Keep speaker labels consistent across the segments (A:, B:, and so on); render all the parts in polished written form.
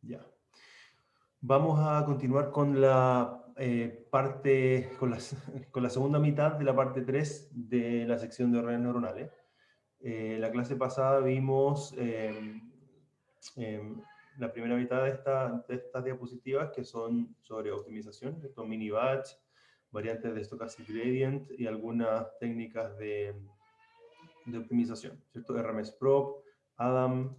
A: Ya. Vamos a continuar con la con la segunda mitad de la parte 3 de la sección de redes neuronales. La clase pasada vimos em, la primera mitad de estas diapositivas que son sobre optimización, estos mini batch, variantes de stochastic gradient y algunas técnicas de optimización, ¿cierto? RMSprop, ADAM,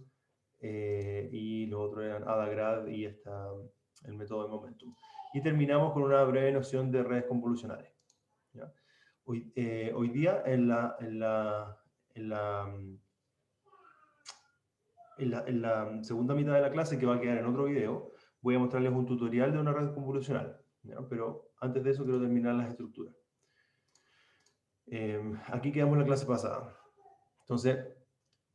A: y los otros eran AdaGrad y el método de momentum. Y terminamos con una breve noción de redes convolucionales. ¿Ya? Hoy día, en la segunda mitad de la clase, que va a quedar en otro video, voy a mostrarles un tutorial de una red convolucional. ¿Ya? Pero antes de eso quiero terminar las estructuras. Aquí quedamos en la clase pasada. Entonces,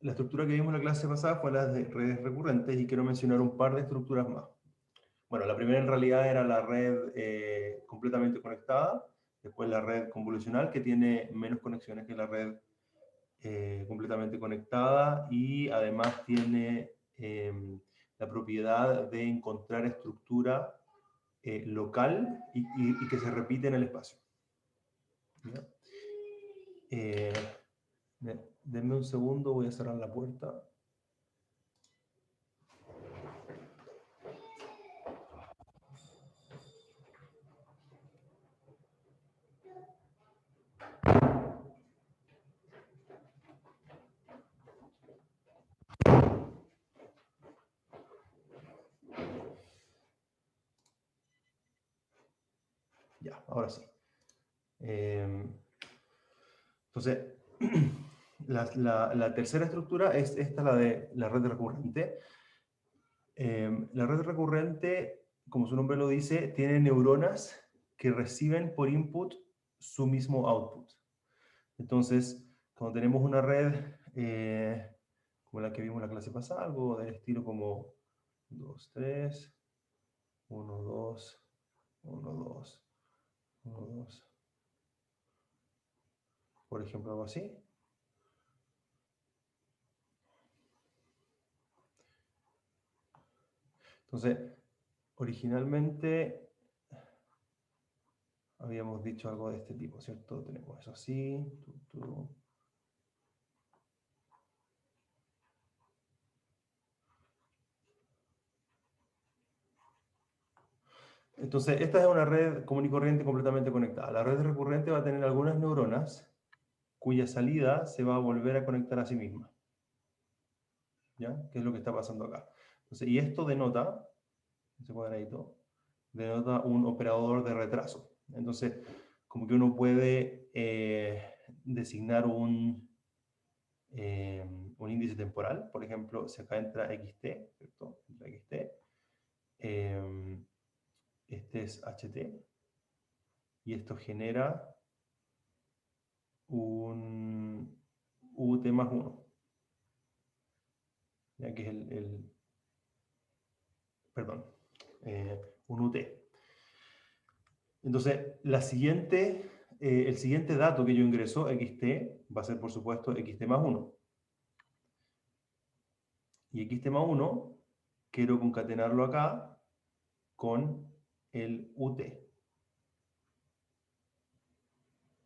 A: la estructura que vimos en la clase pasada fue la de redes recurrentes y quiero mencionar un par de estructuras más. Bueno, la primera en realidad era la red completamente conectada, después la red convolucional que tiene menos conexiones que la red completamente conectada y además tiene la propiedad de encontrar estructura local y que se repite en el espacio. ¿Ya? Denme un segundo, voy a cerrar la puerta. Ya, ahora sí. Entonces, la tercera estructura es esta, la de la red recurrente. La red recurrente, como su nombre lo dice, tiene neuronas que reciben por input su mismo output. Entonces, cuando tenemos una red como la que vimos en la clase pasada, algo del estilo como 2, 3, 1, 2, 1, 2, 1, 2, por ejemplo, algo así. Entonces, originalmente habíamos dicho algo de este tipo, ¿cierto? Tenemos eso así. Entonces, esta es una red común y corriente completamente conectada. La red recurrente va a tener algunas neuronas cuya salida se va a volver a conectar a sí misma. ¿Ya? ¿Qué es lo que está pasando acá? Entonces, y esto denota, ese cuadradito, denota un operador de retraso. Entonces, como que uno puede designar un índice temporal. Por ejemplo, si acá entra xt, ¿cierto? Entra xt. Este es ht. Y esto genera un ut más 1. Ya que es perdón, un ut. Entonces, el siguiente dato que yo ingreso, xt, va a ser por supuesto xt más 1. Y xt más 1 quiero concatenarlo acá con el ut.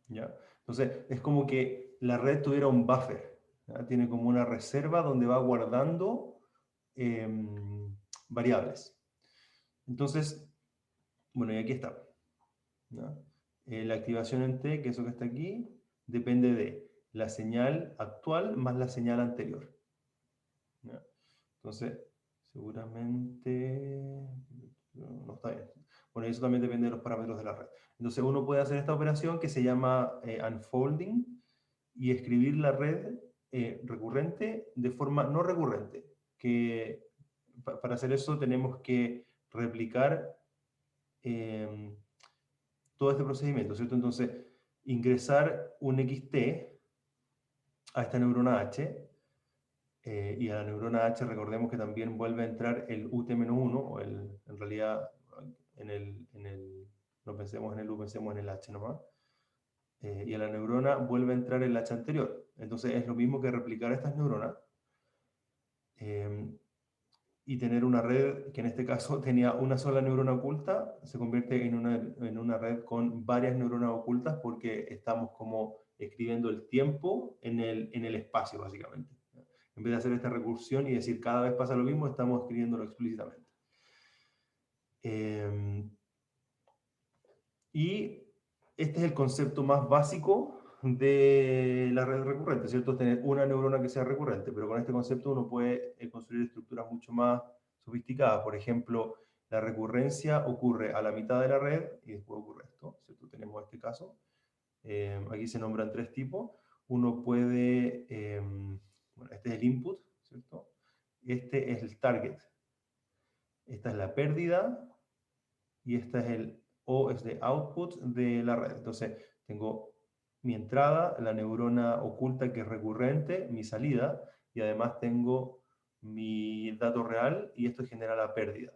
A: ¿Ya? Entonces, es como que la red tuviera un buffer. ¿Ya? Tiene como una reserva donde va guardando variables. Entonces, bueno, y aquí está. ¿Ya? La activación en T, que es eso que está aquí, depende de la señal actual más la señal anterior. ¿Ya? Entonces, seguramente... No está bien. Bueno, eso también depende de los parámetros de la red. Entonces uno puede hacer esta operación que se llama unfolding y escribir la red recurrente de forma no recurrente. Que para hacer eso tenemos que replicar todo este procedimiento, ¿cierto? Entonces, ingresar un xt a esta neurona H, y a la neurona H recordemos que también vuelve a entrar el ut-1, o en realidad no pensemos en el u, pensemos en el H nomás, y a la neurona vuelve a entrar el H anterior. Entonces es lo mismo que replicar estas neuronas, y tener una red que en este caso tenía una sola neurona oculta, se convierte en una red con varias neuronas ocultas porque estamos como escribiendo el tiempo en el espacio, básicamente. En vez de hacer esta recursión y decir cada vez pasa lo mismo, estamos escribiéndolo explícitamente. Y este es el concepto más básico de la red recurrente, ¿cierto? Es tener una neurona que sea recurrente, pero con este concepto uno puede construir estructuras mucho más sofisticadas. Por ejemplo, la recurrencia ocurre a la mitad de la red y después ocurre esto, ¿cierto? Tenemos este caso. Aquí se nombran tres tipos. Uno puede, bueno, este es el input, ¿cierto? Este es el target. Esta es la pérdida y esta es el O, es de output de la red. Entonces, tengo mi entrada, la neurona oculta que es recurrente, mi salida, y además tengo mi dato real, y esto genera la pérdida.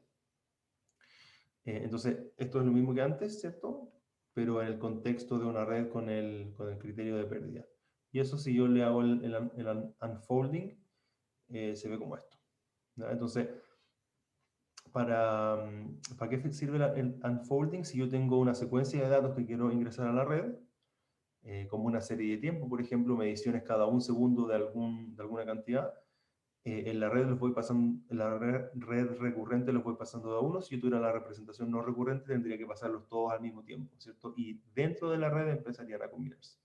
A: Entonces, esto es lo mismo que antes, ¿cierto? Pero en el contexto de una red con el criterio de pérdida. Y eso, si yo le hago el unfolding, se ve como esto, ¿no? Entonces, ¿para qué sirve el unfolding? Si yo tengo una secuencia de datos que quiero ingresar a la red, como una serie de tiempo, por ejemplo, mediciones cada un segundo de alguna cantidad, en la red los voy pasando, en la red recurrente los voy pasando de a uno. Si yo tuviera la representación no recurrente, tendría que pasarlos todos al mismo tiempo, ¿cierto? Y dentro de la red empezarían a combinarse.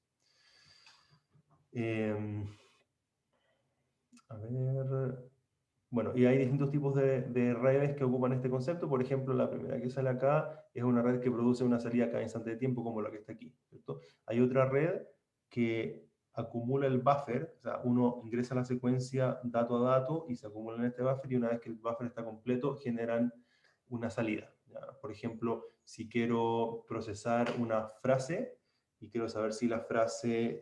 A: A ver... Bueno, y hay distintos tipos de redes que ocupan este concepto. Por ejemplo, la primera que sale acá es una red que produce una salida cada instante de tiempo, como la que está aquí, ¿cierto? Hay otra red que acumula el buffer, o sea, uno ingresa la secuencia dato a dato y se acumula en este buffer, y una vez que el buffer está completo, generan una salida, ¿ya? Por ejemplo, si quiero procesar una frase y quiero saber si la frase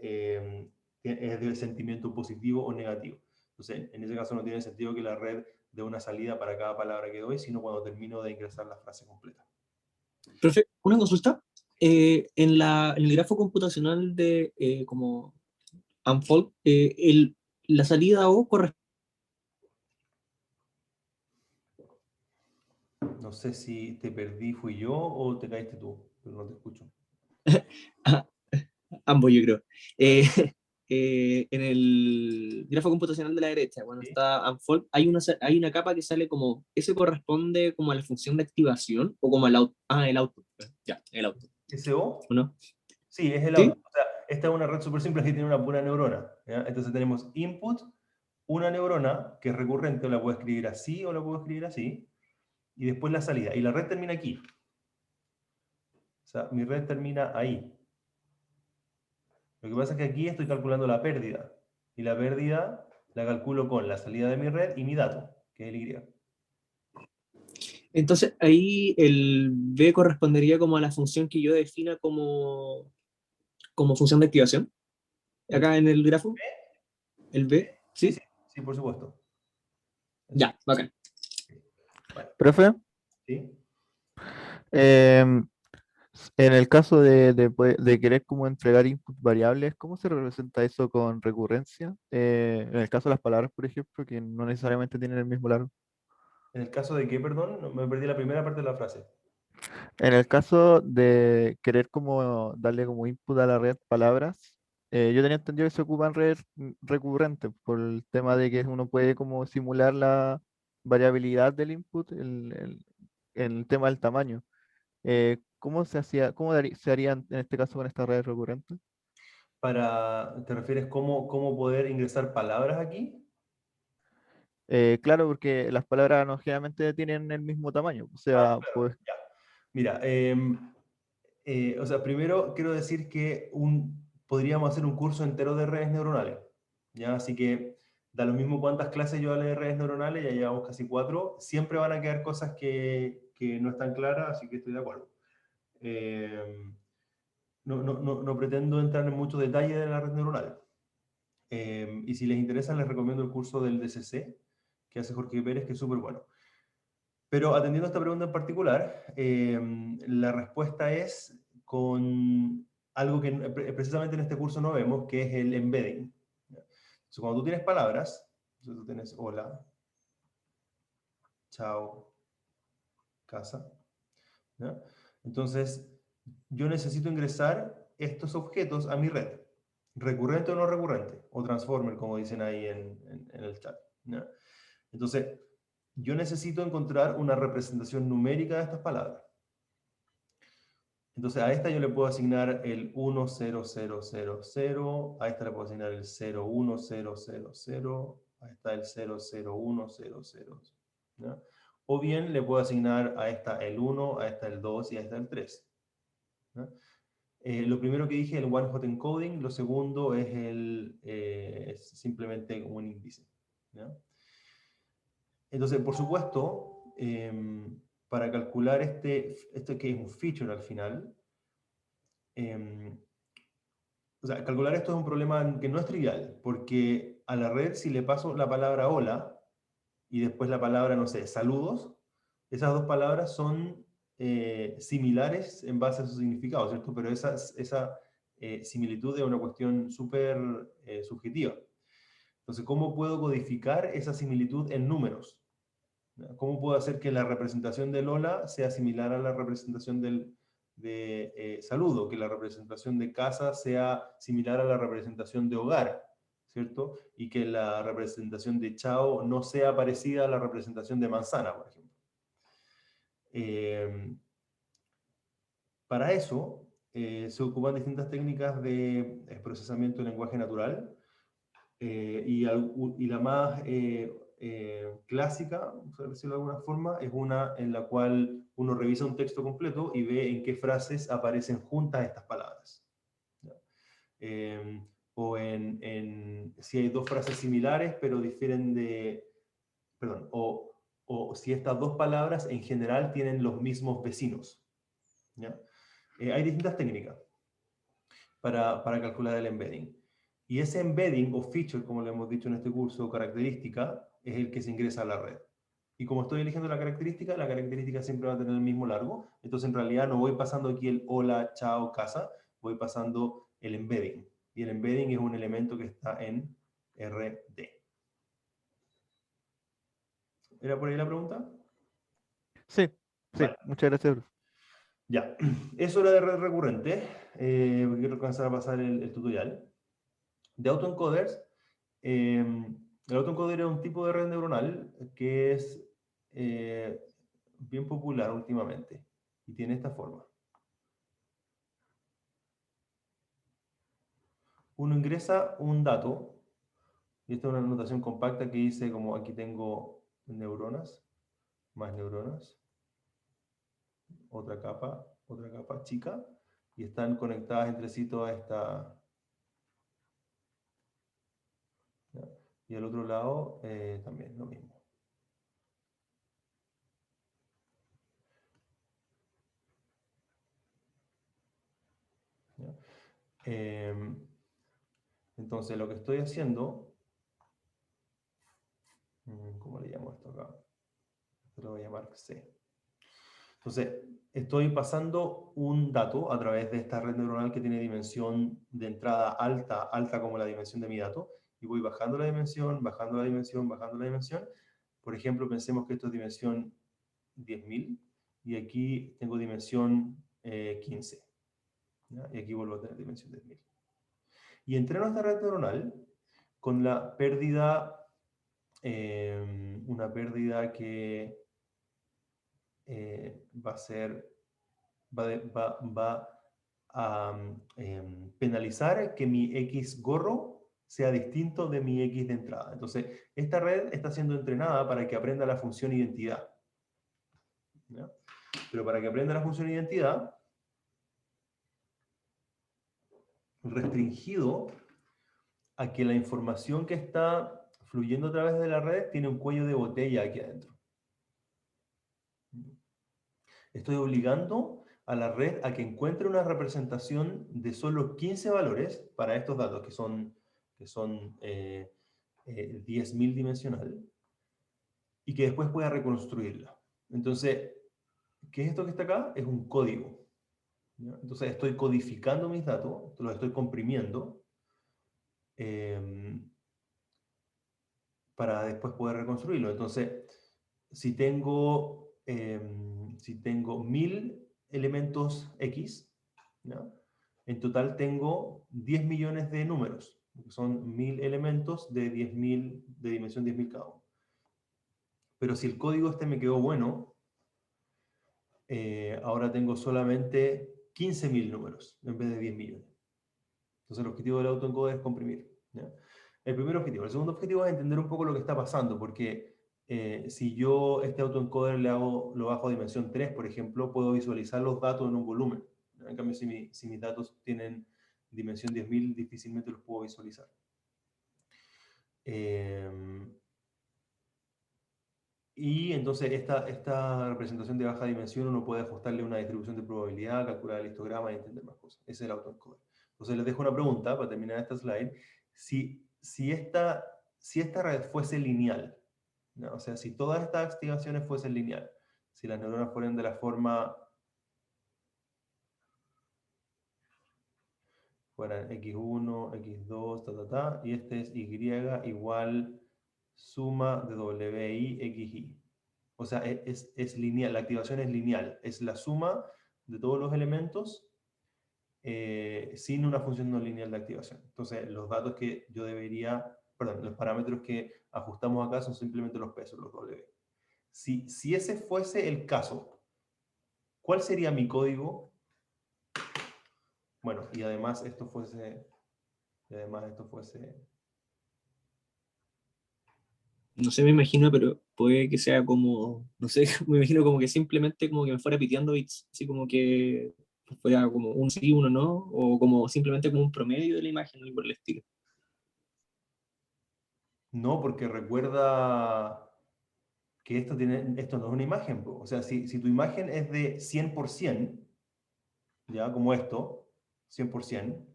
A: es de sentimiento positivo o negativo. Entonces, en ese caso no tiene sentido que la red dé una salida para cada palabra que doy, sino cuando termino de ingresar la frase completa.
B: Profe, una consulta. En el grafo computacional de como Unfold, la salida O corresponde.
A: No sé si te perdí, fui yo o te caíste tú, pero no te escucho.
B: Ambos, yo creo.
A: Ah,
B: Eh,
A: ya.
B: en el grafo computacional de la derecha, cuando
A: ¿Sí?
B: está Unfold, hay una capa que sale como, ¿ese corresponde como a la función de activación o como el output? Ya, el output,
A: ¿SO?
B: ¿o no?
A: Sí, es el
B: ¿Sí?
A: output. O sea, esta es una red súper simple que tiene una pura neurona, ¿ya? Entonces tenemos input, una neurona que es recurrente, o la puedo escribir así o la puedo escribir así, y después la salida. Y la red termina aquí. O sea, mi red termina ahí. Lo que pasa es que aquí estoy calculando la pérdida. Y la pérdida la calculo con la salida de mi red y mi dato, que es el Y.
B: Entonces ahí el B correspondería como a la función que yo defina como función de activación.
A: ¿El
B: Acá en el grafo, el
A: B?
B: B,
A: Sí, sí,
B: ¿sí?
A: sí, por supuesto. Eso
B: Ya,
A: es.
B: bacán.
A: Vale.
C: Profe,
A: ¿Sí?
C: em, en el caso de querer como entregar input variables, ¿cómo se representa eso con recurrencia? En el caso de las palabras, por ejemplo, que no necesariamente tienen el mismo largo.
A: ¿En el caso de qué, perdón? No, me perdí la primera parte de la frase.
C: En el caso de querer como darle como input a la red palabras, yo tenía entendido que se ocupan redes recurrentes por el tema de que uno puede como simular la variabilidad del input, el tema del tamaño. ¿Cómo se hacía, se haría en este caso con esta red recurrente?
A: ¿Te refieres cómo poder ingresar palabras aquí?
C: Claro, porque las palabras no generalmente tienen el mismo tamaño. O
A: Ah,
C: sea,
A: claro,
C: pues,
A: ya. Mira, o sea, primero quiero decir que podríamos hacer un curso entero de redes neuronales, ¿ya? Así que da lo mismo cuántas clases yo hable de redes neuronales, ya llevamos casi 4, siempre van a quedar cosas que no están claras, así que estoy de acuerdo. No pretendo entrar en mucho detalle de la red neuronal. Y si les interesa, les recomiendo el curso del DCC, que hace Jorge Pérez, que es súper bueno. Pero atendiendo a esta pregunta en particular, la respuesta es con algo que precisamente en este curso no vemos, que es el embedding. Entonces, cuando tú tienes palabras, entonces tú tienes hola, chao, casa. ¿Ya? Entonces, yo necesito ingresar estos objetos a mi red, recurrente o no recurrente, o transformer, como dicen ahí en el chat. ¿Ya? Entonces, yo necesito encontrar una representación numérica de estas palabras. Entonces, a esta yo le puedo asignar el 10000, a esta le puedo asignar el 01000, a esta el 00100, ¿ya? O bien le puedo asignar a esta el 1, a esta el 2 y a esta el 3. ¿Ya? Lo primero que dije, el one hot encoding, lo segundo es, es simplemente un índice. ¿Ya? Entonces, por supuesto, para calcular esto que es un feature al final, o sea, calcular esto es un problema que no es trivial, porque a la red si le paso la palabra hola y después la palabra, no sé, saludos, esas dos palabras son similares en base a su significado, ¿cierto? Pero esa similitud es una cuestión súper subjetiva. Entonces, ¿cómo puedo codificar esa similitud en números? ¿Cómo puedo hacer que la representación del hola sea similar a la representación de saludo? Que la representación de casa sea similar a la representación de hogar, ¿cierto? Y que la representación de chao no sea parecida a la representación de manzana, por ejemplo. Para eso se ocupan distintas técnicas de procesamiento de lenguaje natural y la más clásica, por decirlo de alguna forma, es una en la cual uno revisa un texto completo y ve en qué frases aparecen juntas estas palabras. ¿Ya? O si hay dos frases similares, pero difieren de... Perdón, o si estas dos palabras en general tienen los mismos vecinos. ¿Ya? Hay distintas técnicas para calcular el embedding. Y ese embedding o feature, como le hemos dicho en este curso, característica, es el que se ingresa a la red. Y como estoy eligiendo la característica siempre va a tener el mismo largo. Entonces, en realidad, no voy pasando aquí el hola, chao, casa, voy pasando el embedding. Y el embedding es un elemento que está en RD. ¿Era por ahí la pregunta?
C: Sí, sí,
A: Vale.
C: muchas gracias, Bruce.
A: Ya, eso era de red recurrente. Quiero alcanzar a pasar el tutorial. De autoencoders, el autoencoder es un tipo de red neuronal que es bien popular últimamente y tiene esta forma. Uno ingresa un dato, y esta es una notación compacta que dice como aquí tengo neuronas, más neuronas, otra capa chica, y están conectadas entre sí toda esta... ¿ya? Y al otro lado también lo mismo. ¿Ya? Entonces lo que estoy haciendo, ¿cómo le llamo esto acá? Esto lo voy a llamar C. Entonces, estoy pasando un dato a través de esta red neuronal que tiene dimensión de entrada alta, alta como la dimensión de mi dato, y voy bajando la dimensión, bajando la dimensión, bajando la dimensión. Por ejemplo, pensemos que esto es dimensión 10.000, y aquí tengo dimensión 15. ¿Ya? Y aquí vuelvo a tener dimensión 10.000. Y entreno esta red neuronal con la pérdida, una pérdida que va a penalizar que mi X gorro sea distinto de mi X de entrada. Entonces, esta red está siendo entrenada para que aprenda la función identidad. ¿Ya? Pero para que aprenda la función identidad, restringido a que la información que está fluyendo a través de la red tiene un cuello de botella aquí adentro. Estoy obligando a la red a que encuentre una representación de solo 15 valores para estos datos, que son 10.000 dimensional, y que después pueda reconstruirla. Entonces, ¿qué es esto que está acá? Es un código. ¿Ya? Entonces, estoy codificando mis datos, los estoy comprimiendo, para después poder reconstruirlo. Entonces, si tengo 1000 elementos X, ¿ya? En total tengo 10 millones de números, que son 1000 elementos de 10.000, de dimensión 10.000 cada uno. Pero si el código este me quedó bueno, ahora tengo solamente 15.000 números en vez de 10 millones. Entonces el objetivo del autoencoder es comprimir, ¿ya? El primer objetivo. El segundo objetivo es entender un poco lo que está pasando, porque si yo este autoencoder lo bajo a dimensión 3, por ejemplo, puedo visualizar los datos en un volumen. En cambio, si mis datos tienen dimensión 10.000, difícilmente los puedo visualizar. Y entonces esta representación de baja dimensión uno puede ajustarle una distribución de probabilidad, calcular el histograma y entender más cosas. Ese es el autoencoder. Entonces les dejo una pregunta para terminar esta slide. Si esta red fuese lineal, ¿no? O sea, si todas estas activaciones fuesen lineal, si las neuronas fueran de la forma, fueran x1, x2, y este es y igual suma de wi, xi. O sea, es lineal, la activación es lineal, es la suma de todos los elementos sin una función no lineal de activación. Entonces, los datos que yo debería, perdón, los parámetros que ajustamos acá son simplemente los pesos, los W. Si ese fuese el caso, ¿cuál sería mi código? Bueno, y además esto fuese...
B: No sé, me imagino, pero puede que sea como, no sé, me imagino como que simplemente como que me fuera piteando bits, así como que fuera como un sí, uno no, o como simplemente como un promedio de la imagen, algo por el estilo.
A: No, porque recuerda que esto no es una imagen, po. O sea, si tu imagen es de 100%, ya, como esto, 100%,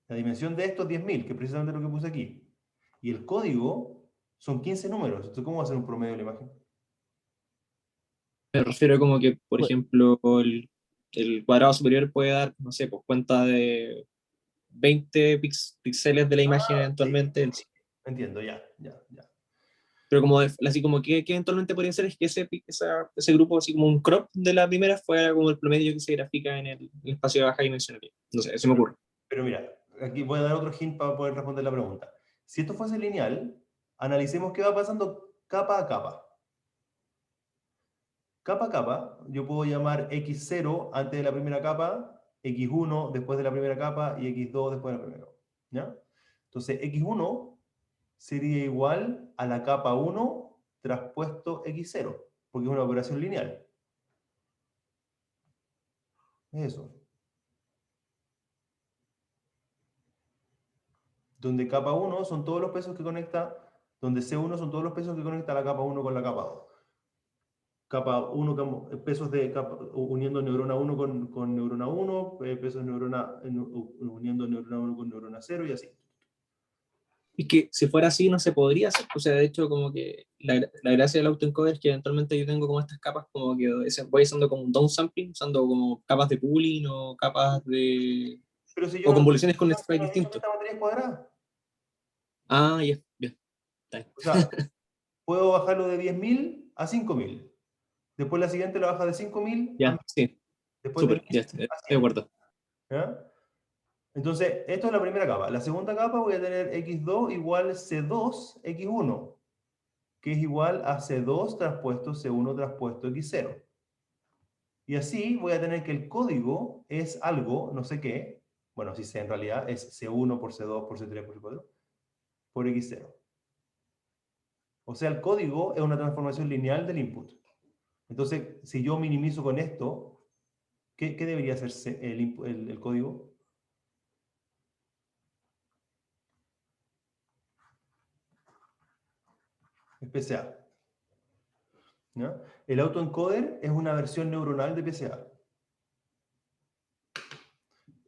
A: la dimensión de esto es 10.000, que es precisamente lo que puse aquí. Y el código son 15 números. Entonces, ¿cómo va a ser un promedio de la imagen?
B: Me refiero como que, por
C: Bueno,
B: ejemplo, el cuadrado superior puede dar, no sé, pues cuenta de 20 píxeles de la imagen
A: Sí,
B: eventualmente,
A: entiendo, ya, ya, ya.
B: pero como así como que eventualmente podría ser es que ese grupo, así como un crop de la primera, fuera como el promedio que se grafica en el espacio de baja dimensional. No sé, eso me ocurre.
A: Pero mira, aquí voy a dar otro hint para poder responder la pregunta. Si esto fuese lineal, analicemos qué va pasando capa a capa. Capa a capa, yo puedo llamar x0 antes de la primera capa, x1 después de la primera capa y x2 después de la primera capa. ¿Ya? Entonces, x1 sería igual a la capa 1 traspuesto x0, porque es una operación lineal. Es eso. Donde capa 1 son todos los pesos que conecta, donde C1 son todos los pesos que conecta la capa 1 con la capa 2. Capa 1, pesos de capa, uniendo neurona 1 con neurona 1, pesos uniendo neurona 1 con neurona 0 y así.
B: Y que si fuera así no se podría hacer, o sea, de hecho como que la gracia del autoencoder es que eventualmente yo tengo como estas capas como que voy usando como un downsampling, usando como capas de pooling o capas de...
A: Pero si yo
B: o
A: no,
B: convoluciones con
A: si
B: strike
A: no he dicho que
B: distintos.
A: esta materia es cuadrada.
B: Ah, ya, bien, está bien.
A: O sea, puedo bajarlo de 10.000 a 5.000. Después la siguiente la baja de 5.000 a 1.000.
B: Ya, sí,
A: Después de
B: súper,
A: 1.000
B: ya estoy
A: a
B: de
A: 100.
B: acuerdo.
A: ¿Ya? Entonces, esto es la primera capa. La segunda capa voy a tener x2 igual c2 x1, que es igual a c2 traspuesto c1 traspuesto x0. Y así voy a tener que el código es algo, no sé qué, bueno, si sé en realidad, es C1 por C2 por C3 por C4, por X0. O sea, el código es una transformación lineal del input. Entonces, si yo minimizo con esto, ¿qué debería ser el código? Es PCA. ¿Ya? El autoencoder es una versión neuronal de PCA.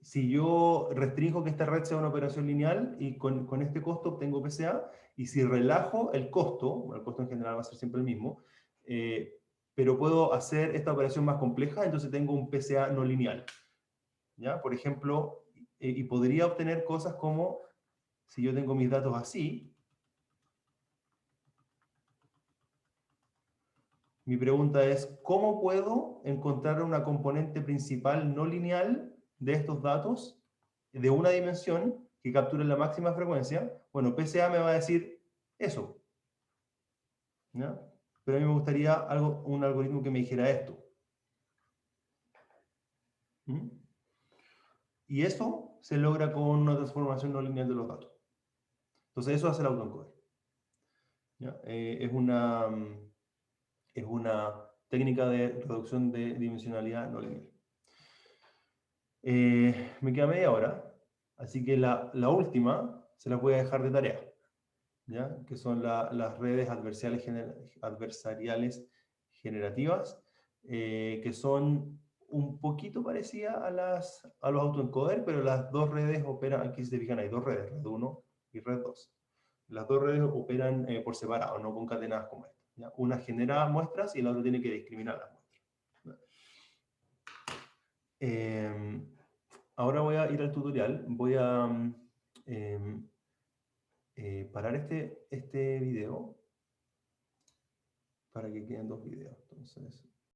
A: Si yo restringo que esta red sea una operación lineal y con este costo obtengo PCA, y si relajo el costo, bueno, el costo en general va a ser siempre el mismo, pero puedo hacer esta operación más compleja, entonces tengo un PCA no lineal. ¿Ya? Por ejemplo, y podría obtener cosas como, si yo tengo mis datos así, Mi pregunta es, ¿cómo puedo encontrar una componente principal no lineal de estos datos de una dimensión que capture la máxima frecuencia? Bueno, PCA me va a decir eso, ¿ya? Pero a mí me gustaría un algoritmo que me dijera esto. ¿Mm? Y eso se logra con una transformación no lineal de los datos. Entonces eso hace el autoencoder. ¿Ya? Es una técnica de reducción de dimensionalidad no lineal. Me queda media hora, así que la última se la voy a dejar de tarea, ¿ya? Que son las redes adversariales generativas, que son un poquito parecidas a los autoencoder, pero las dos redes operan, aquí se fijan, hay dos redes, red 1 y red 2. Las dos redes operan por separado, no concatenadas como esta, ¿ya? Una genera muestras y la otra tiene que discriminar las muestras. Ahora voy a ir al tutorial, voy a parar este video para que queden dos videos. Entonces,